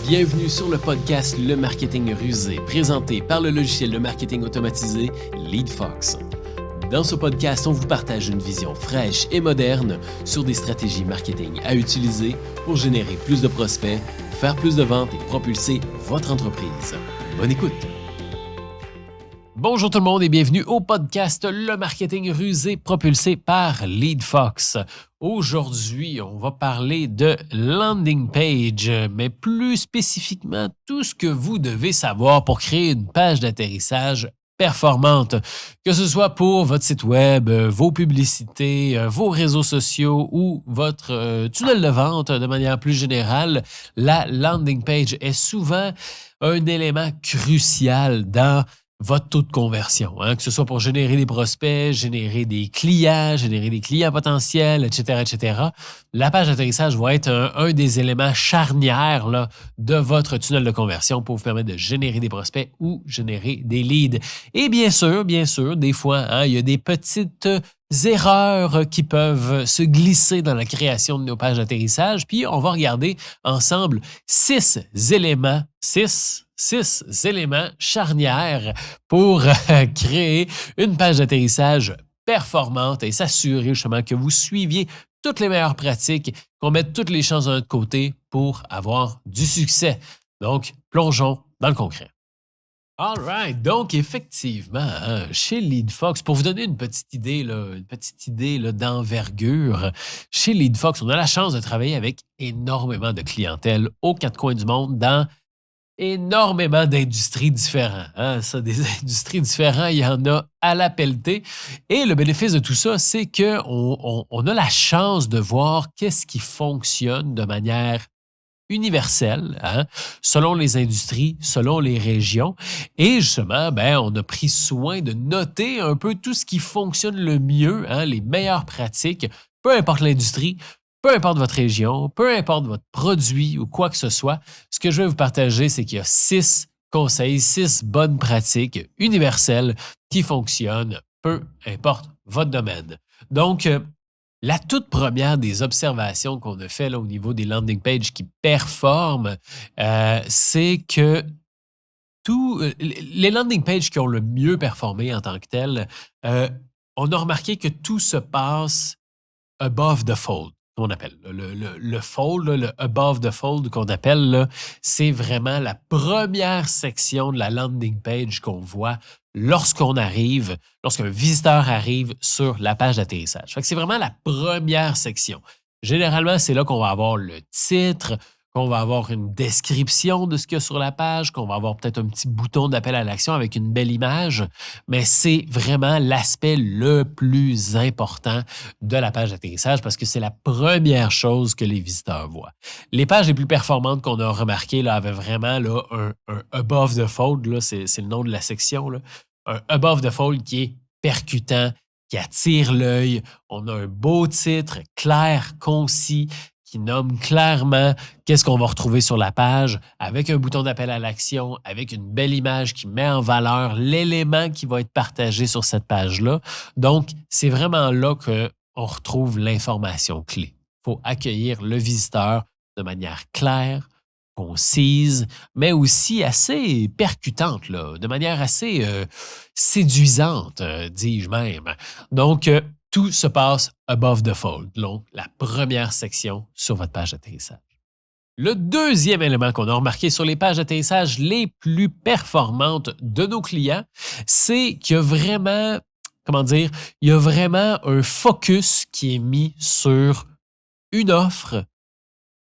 Bienvenue sur le podcast Le Marketing Rusé, présenté par le logiciel de marketing automatisé LeadFox. Dans ce podcast, on vous partage une vision fraîche et moderne sur des stratégies marketing à utiliser pour générer plus de prospects, faire plus de ventes et propulser votre entreprise. Bonne écoute! Bonjour tout le monde et bienvenue au podcast Le Marketing Rusé propulsé par LeadFox. Aujourd'hui, on va parler de landing page, mais plus spécifiquement tout ce que vous devez savoir pour créer une page d'atterrissage performante, que ce soit pour votre site web, vos publicités, vos réseaux sociaux ou votre tunnel de vente de manière plus générale. La landing page est souvent un élément crucial dans votre taux de conversion, que ce soit pour générer des prospects, générer des clients potentiels, etc., etc. La page d'atterrissage va être un des éléments charnières là, de votre tunnel de conversion pour vous permettre de générer des prospects ou générer des leads. Et bien sûr, des fois, il y a des petites erreurs qui peuvent se glisser dans la création de nos pages d'atterrissage. Puis, on va regarder ensemble six éléments charnières pour créer une page d'atterrissage performante et s'assurer justement que vous suiviez toutes les meilleures pratiques, qu'on mette toutes les chances de notre côté pour avoir du succès. Donc, plongeons dans le concret. All right. Donc, effectivement, chez LeadFox, pour vous donner une petite idée d'envergure, chez LeadFox, on a la chance de travailler avec énormément de clientèle aux quatre coins du monde dans énormément d'industries différentes. Des industries différentes, il y en a à la pelletée. Et le bénéfice de tout ça, c'est qu'on a la chance de voir qu'est-ce qui fonctionne de manière universelle, selon les industries, selon les régions. Et justement, on a pris soin de noter un peu tout ce qui fonctionne le mieux, les meilleures pratiques, peu importe l'industrie, peu importe votre région, peu importe votre produit ou quoi que ce soit. Ce que je vais vous partager, c'est qu'il y a 6 conseils, 6 bonnes pratiques universelles qui fonctionnent, peu importe votre domaine. Donc, la toute première des observations qu'on a fait là, au niveau des landing pages qui performent, c'est que les landing pages qui ont le mieux performé en tant que telles, on a remarqué que tout se passe above the fold, qu'on appelle. Le fold, le above the fold qu'on appelle, là, c'est vraiment la première section de la landing page qu'on voit lorsqu'un visiteur arrive sur la page d'atterrissage. Fait que c'est vraiment la première section. Généralement, c'est là qu'on va avoir le titre, qu'on va avoir une description de ce qu'il y a sur la page, qu'on va avoir peut-être un petit bouton d'appel à l'action avec une belle image, mais c'est vraiment l'aspect le plus important de la page d'atterrissage parce que c'est la première chose que les visiteurs voient. Les pages les plus performantes qu'on a remarquées là, avaient vraiment là, un above the fold, là, c'est le nom de la section, là, un above the fold qui est percutant, qui attire l'œil. On a un beau titre, clair, concis, qui nomme clairement qu'est-ce qu'on va retrouver sur la page, avec un bouton d'appel à l'action, avec une belle image qui met en valeur l'élément qui va être partagé sur cette page-là. Donc, c'est vraiment là qu'on retrouve l'information clé. Il faut accueillir le visiteur de manière claire, concise, mais aussi assez percutante, là, de manière assez séduisante, dis-je même. Donc, tout se passe above the fold, donc la première section sur votre page d'atterrissage. Le deuxième élément qu'on a remarqué sur les pages d'atterrissage les plus performantes de nos clients, c'est qu'il y a vraiment, il y a vraiment un focus qui est mis sur une offre,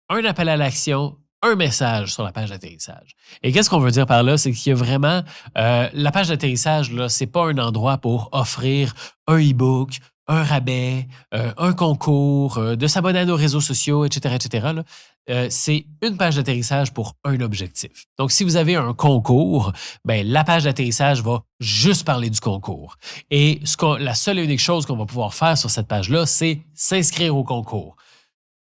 un appel à l'action, un message sur la page d'atterrissage. Et qu'est-ce qu'on veut dire par là? C'est qu'il y a vraiment... la page d'atterrissage, là, c'est pas un endroit pour offrir un e-book, un rabais, un concours, de s'abonner à nos réseaux sociaux, etc., etc. Là. C'est une page d'atterrissage pour un objectif. Donc, si vous avez un concours, la page d'atterrissage va juste parler du concours. Et la seule et unique chose qu'on va pouvoir faire sur cette page-là, c'est s'inscrire au concours.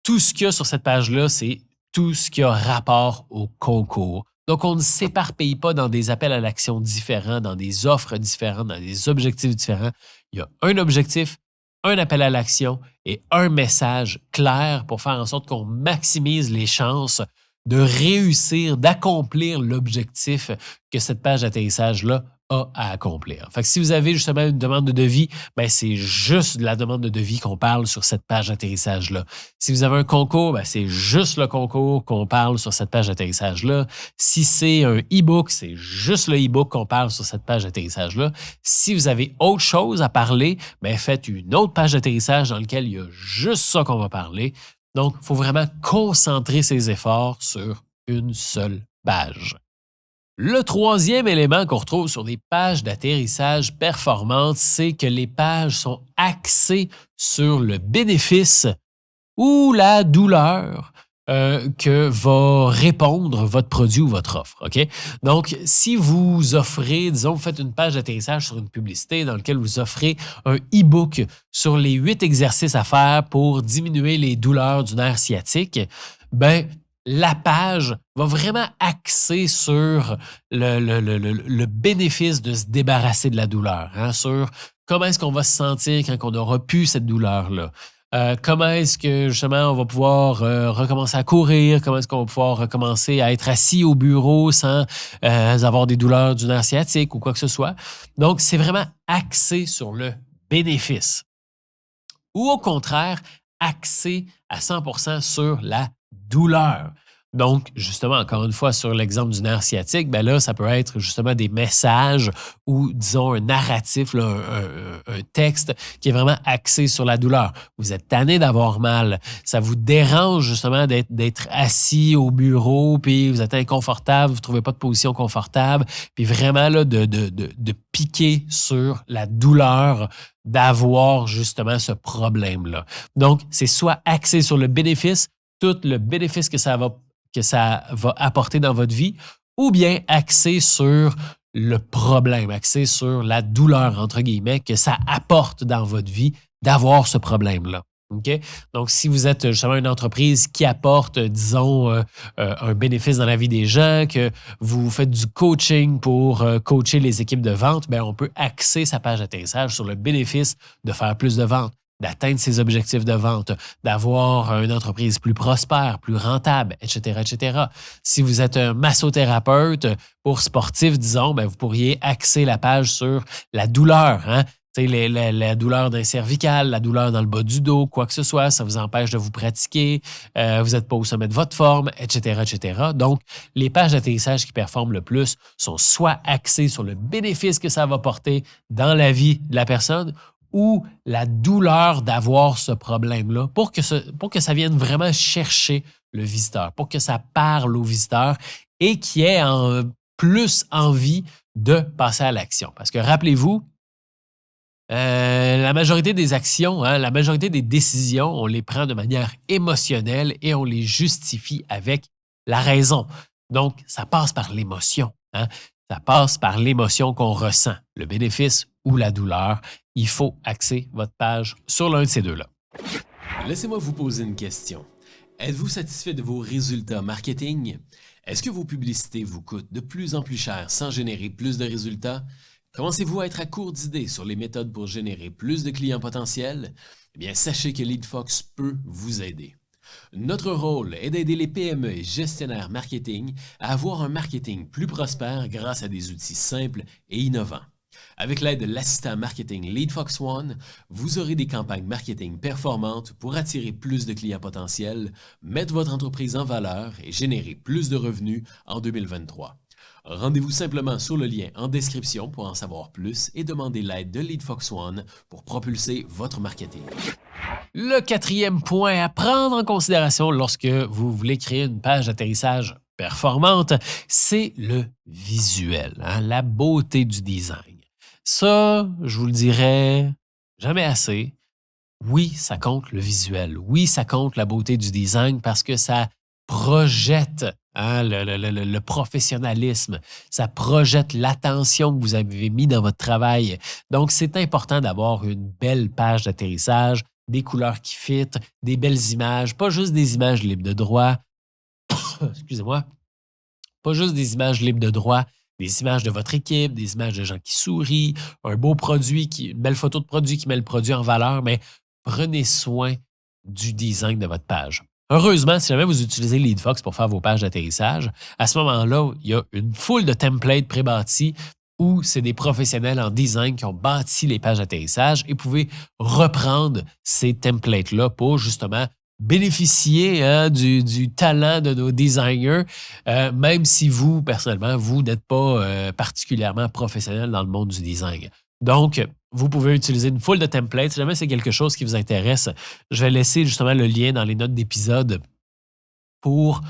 Tout ce qu'il y a sur cette page-là, c'est tout ce qui a rapport au concours. Donc, on ne s'éparpille pas dans des appels à l'action différents, dans des offres différentes, dans des objectifs différents. Il y a un objectif, un appel à l'action et un message clair pour faire en sorte qu'on maximise les chances de réussir, d'accomplir l'objectif que cette page d'atterrissage-là a à accomplir. Fait que si vous avez justement une demande de devis, ben c'est juste de la demande de devis qu'on parle sur cette page d'atterrissage-là. Si vous avez un concours, ben c'est juste le concours qu'on parle sur cette page d'atterrissage-là. Si c'est un e-book, c'est juste le e-book qu'on parle sur cette page d'atterrissage-là. Si vous avez autre chose à parler, ben faites une autre page d'atterrissage dans laquelle il y a juste ça qu'on va parler. Donc, il faut vraiment concentrer ses efforts sur une seule page. Le troisième élément qu'on retrouve sur des pages d'atterrissage performantes, c'est que les pages sont axées sur le bénéfice ou la douleur que va répondre votre produit ou votre offre. OK? Donc, si vous offrez, disons, vous faites une page d'atterrissage sur une publicité dans laquelle vous offrez un e-book sur les 8 exercices à faire pour diminuer les douleurs du nerf sciatique, ben la page va vraiment axer sur le bénéfice de se débarrasser de la douleur, hein, sur comment est-ce qu'on va se sentir quand on n'aura plus cette douleur-là. Comment est-ce que justement on va pouvoir recommencer à courir, comment est-ce qu'on va pouvoir recommencer à être assis au bureau sans avoir des douleurs du nerf sciatique ou quoi que ce soit. Donc, c'est vraiment axé sur le bénéfice. Ou au contraire, axé à 100% sur la douleur. Donc, justement, encore une fois, sur l'exemple du nerf sciatique, ben là, ça peut être justement des messages ou, disons, un narratif, là, un texte qui est vraiment axé sur la douleur. Vous êtes tanné d'avoir mal. Ça vous dérange justement d'être assis au bureau, puis vous êtes inconfortable, vous ne trouvez pas de position confortable, puis vraiment là, de piquer sur la douleur d'avoir justement ce problème-là. Donc, c'est soit axé sur le bénéfice, tout le bénéfice que ça va apporter dans votre vie, ou bien axé sur le problème, axé sur la douleur, entre guillemets, que ça apporte dans votre vie d'avoir ce problème-là. OK? Donc, si vous êtes justement une entreprise qui apporte, disons, un bénéfice dans la vie des gens, que vous faites du coaching pour coacher les équipes de vente, bien, on peut axer sa page d'atterrissage sur le bénéfice de faire plus de ventes, d'atteindre ses objectifs de vente, d'avoir une entreprise plus prospère, plus rentable, etc., etc. Si vous êtes un massothérapeute pour sportifs, disons, bien, vous pourriez axer la page sur la douleur, hein? La douleur d'un cervical, la douleur dans le bas du dos, quoi que ce soit, ça vous empêche de vous pratiquer, vous n'êtes pas au sommet de votre forme, etc., etc. Donc, les pages d'atterrissage qui performent le plus sont soit axées sur le bénéfice que ça va porter dans la vie de la personne ou la douleur d'avoir ce problème-là pour que ça vienne vraiment chercher le visiteur, pour que ça parle au visiteur et qu'il ait plus envie de passer à l'action. Parce que rappelez-vous, la majorité des actions, hein, la majorité des décisions, on les prend de manière émotionnelle et on les justifie avec la raison. Donc, ça passe par l'émotion. Hein? Ça passe par l'émotion qu'on ressent, le bénéfice ou la douleur. Il faut axer votre page sur l'un de ces deux-là. Laissez-moi vous poser une question. Êtes-vous satisfait de vos résultats marketing? Est-ce que vos publicités vous coûtent de plus en plus cher sans générer plus de résultats? Commencez-vous à être à court d'idées sur les méthodes pour générer plus de clients potentiels? Eh bien, sachez que LeadFox peut vous aider. Notre rôle est d'aider les PME et gestionnaires marketing à avoir un marketing plus prospère grâce à des outils simples et innovants. Avec l'aide de l'assistant marketing LeadFox One, vous aurez des campagnes marketing performantes pour attirer plus de clients potentiels, mettre votre entreprise en valeur et générer plus de revenus en 2023. Rendez-vous simplement sur le lien en description pour en savoir plus et demandez l'aide de LeadFox One pour propulser votre marketing. Le quatrième point à prendre en considération lorsque vous voulez créer une page d'atterrissage performante, c'est le visuel, hein, la beauté du design. Ça, je vous le dirais jamais assez. Oui, ça compte le visuel. Oui, ça compte la beauté du design parce que ça projette hein, le professionnalisme. Ça projette l'attention que vous avez mis dans votre travail. Donc, c'est important d'avoir une belle page d'atterrissage, des couleurs qui fitent, des belles images, pas juste des images libres de droit. Excusez-moi. Pas juste des images libres de droit, des images de votre équipe, des images de gens qui sourient, un beau produit, une belle photo de produit qui met le produit en valeur, mais prenez soin du design de votre page. Heureusement, si jamais vous utilisez LeadFox pour faire vos pages d'atterrissage, à ce moment-là, il y a une foule de templates pré-bâtis où c'est des professionnels en design qui ont bâti les pages d'atterrissage et vous pouvez reprendre ces templates-là pour justement bénéficier du talent de nos designers, même si vous, personnellement, vous n'êtes pas particulièrement professionnel dans le monde du design. Donc, vous pouvez utiliser une foule de templates. Si jamais c'est quelque chose qui vous intéresse, je vais laisser justement le lien dans les notes d'épisode pour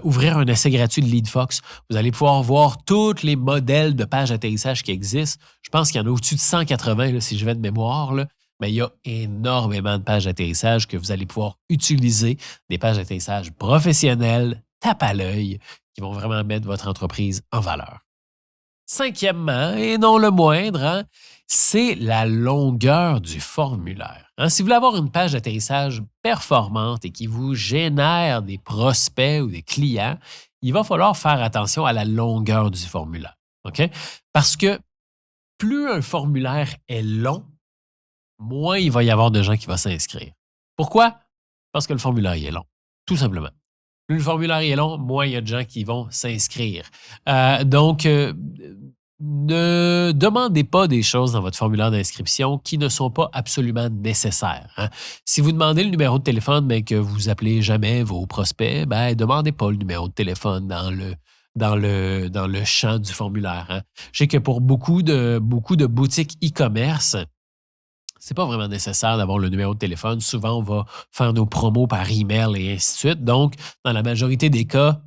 ouvrir un essai gratuit de LeadFox. Vous allez pouvoir voir tous les modèles de pages d'atterrissage qui existent. Je pense qu'il y en a au-dessus de 180, là, si je vais de mémoire, là. Mais il y a énormément de pages d'atterrissage que vous allez pouvoir utiliser, des pages d'atterrissage professionnelles, tape à l'œil, qui vont vraiment mettre votre entreprise en valeur. Cinquièmement, et non le moindre, c'est la longueur du formulaire. Si vous voulez avoir une page d'atterrissage performante et qui vous génère des prospects ou des clients, il va falloir faire attention à la longueur du formulaire. OK? Parce que plus un formulaire est long, moins il va y avoir de gens qui vont s'inscrire. Pourquoi? Parce que le formulaire est long, tout simplement. Plus le formulaire est long, moins il y a de gens qui vont s'inscrire. Donc, ne demandez pas des choses dans votre formulaire d'inscription qui ne sont pas absolument nécessaires. Si vous demandez le numéro de téléphone, mais que vous appelez jamais vos prospects, demandez pas le numéro de téléphone dans le champ du formulaire. Je sais que pour beaucoup de boutiques e-commerce, c'est pas vraiment nécessaire d'avoir le numéro de téléphone. Souvent, on va faire nos promos par email et ainsi de suite. Donc, dans la majorité des cas,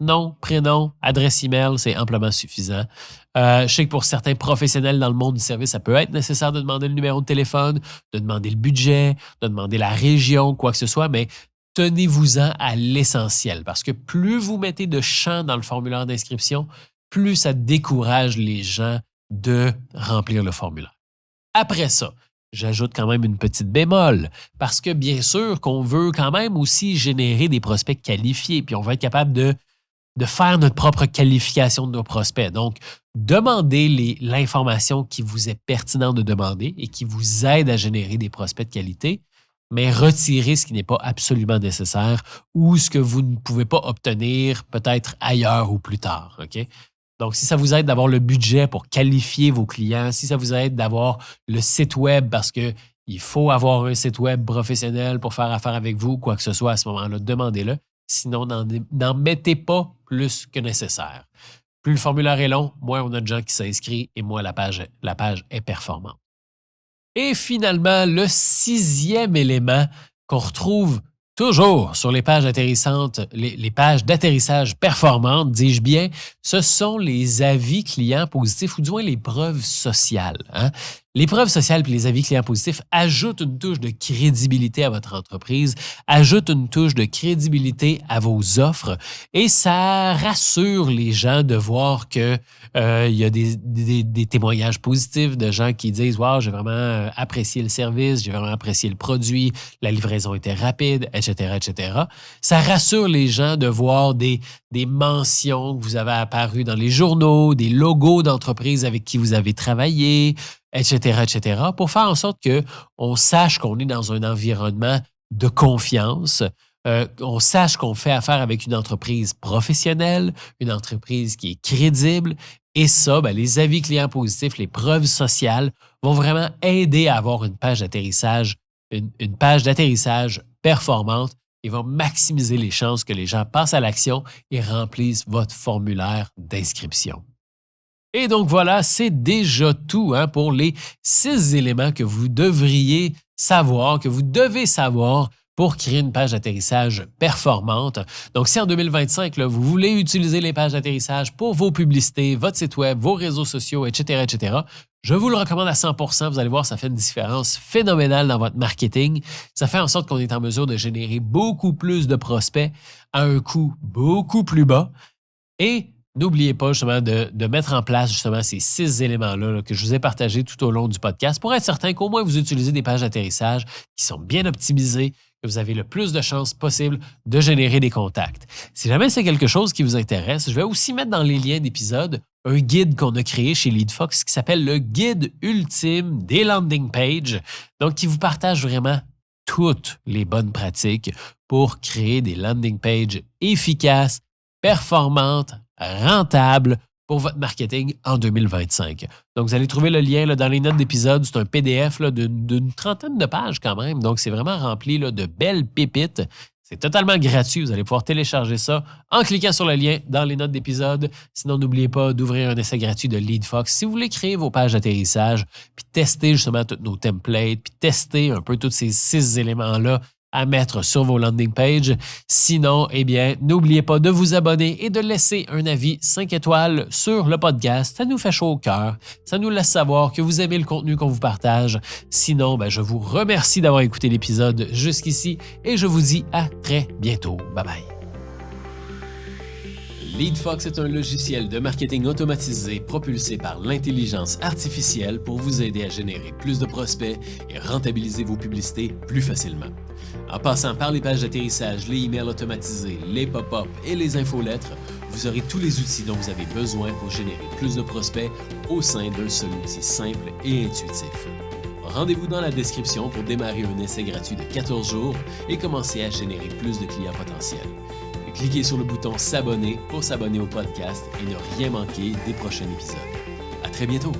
nom, prénom, adresse email, c'est amplement suffisant. Je sais que pour certains professionnels dans le monde du service, ça peut être nécessaire de demander le numéro de téléphone, de demander le budget, de demander la région, quoi que ce soit, mais tenez-vous-en à l'essentiel parce que plus vous mettez de champs dans le formulaire d'inscription, plus ça décourage les gens de remplir le formulaire. Après ça, j'ajoute quand même une petite bémol parce que bien sûr qu'on veut quand même aussi générer des prospects qualifiés puis on va être capable de faire notre propre qualification de nos prospects. Donc, demandez l'information qui vous est pertinente de demander et qui vous aide à générer des prospects de qualité, mais retirez ce qui n'est pas absolument nécessaire ou ce que vous ne pouvez pas obtenir peut-être ailleurs ou plus tard. OK? Donc, si ça vous aide d'avoir le budget pour qualifier vos clients, si ça vous aide d'avoir le site web parce qu'il faut avoir un site web professionnel pour faire affaire avec vous, quoi que ce soit à ce moment-là, demandez-le. Sinon, n'en mettez pas plus que nécessaire. Plus le formulaire est long, moins on a de gens qui s'inscrivent et moins la page est performante. Et finalement, le 6e élément qu'on retrouve toujours sur les pages atterrissantes, les pages d'atterrissage performantes, dis-je bien, ce sont les avis clients positifs ou du moins les preuves sociales. Les preuves sociales et les avis clients positifs ajoutent une touche de crédibilité à votre entreprise, ajoutent une touche de crédibilité à vos offres et ça rassure les gens de voir que il y a des témoignages positifs de gens qui disent « Wow, j'ai vraiment apprécié le service, j'ai vraiment apprécié le produit, la livraison était rapide, etc. etc. » Ça rassure les gens de voir des mentions que vous avez apparues dans les journaux, des logos d'entreprises avec qui vous avez travaillé, etc., etc., pour faire en sorte qu'on sache qu'on est dans un environnement de confiance, on sache qu'on fait affaire avec une entreprise professionnelle, une entreprise qui est crédible. Et ça, les avis clients positifs, les preuves sociales vont vraiment aider à avoir une page d'atterrissage, une page d'atterrissage performante et vont maximiser les chances que les gens passent à l'action et remplissent votre formulaire d'inscription. Et donc voilà, c'est déjà tout pour les 6 éléments que vous devriez savoir, que vous devez savoir pour créer une page d'atterrissage performante. Donc, si en 2025, là, vous voulez utiliser les pages d'atterrissage pour vos publicités, votre site web, vos réseaux sociaux, etc., je vous le recommande à 100%. Vous allez voir, ça fait une différence phénoménale dans votre marketing. Ça fait en sorte qu'on est en mesure de générer beaucoup plus de prospects à un coût beaucoup plus bas. Et n'oubliez pas justement de mettre en place justement ces 6 éléments-là que je vous ai partagés tout au long du podcast pour être certain qu'au moins vous utilisez des pages d'atterrissage qui sont bien optimisées, que vous avez le plus de chances possible de générer des contacts. Si jamais c'est quelque chose qui vous intéresse, je vais aussi mettre dans les liens d'épisode un guide qu'on a créé chez LeadFox qui s'appelle le guide ultime des landing pages, donc qui vous partage vraiment toutes les bonnes pratiques pour créer des landing pages efficaces, performantes, rentables pour votre marketing en 2025. Donc, vous allez trouver le lien là, dans les notes d'épisode. C'est un PDF là, d'une trentaine de pages quand même. Donc, c'est vraiment rempli là, de belles pépites. C'est totalement gratuit. Vous allez pouvoir télécharger ça en cliquant sur le lien dans les notes d'épisode. Sinon, n'oubliez pas d'ouvrir un essai gratuit de LeadFox. Si vous voulez créer vos pages d'atterrissage, puis tester justement tous nos templates, puis tester un peu tous ces 6 éléments-là à mettre sur vos landing pages. Sinon, eh bien, n'oubliez pas de vous abonner et de laisser un avis 5 étoiles sur le podcast. Ça nous fait chaud au cœur. Ça nous laisse savoir que vous aimez le contenu qu'on vous partage. Sinon, je vous remercie d'avoir écouté l'épisode jusqu'ici et je vous dis à très bientôt. Bye bye. LeadFox est un logiciel de marketing automatisé propulsé par l'intelligence artificielle pour vous aider à générer plus de prospects et rentabiliser vos publicités plus facilement. En passant par les pages d'atterrissage, les emails automatisés, les pop-up et les infolettres, vous aurez tous les outils dont vous avez besoin pour générer plus de prospects au sein d'un seul outil simple et intuitif. Rendez-vous dans la description pour démarrer un essai gratuit de 14 jours et commencer à générer plus de clients potentiels. Cliquez sur le bouton s'abonner pour s'abonner au podcast et ne rien manquer des prochains épisodes. À très bientôt!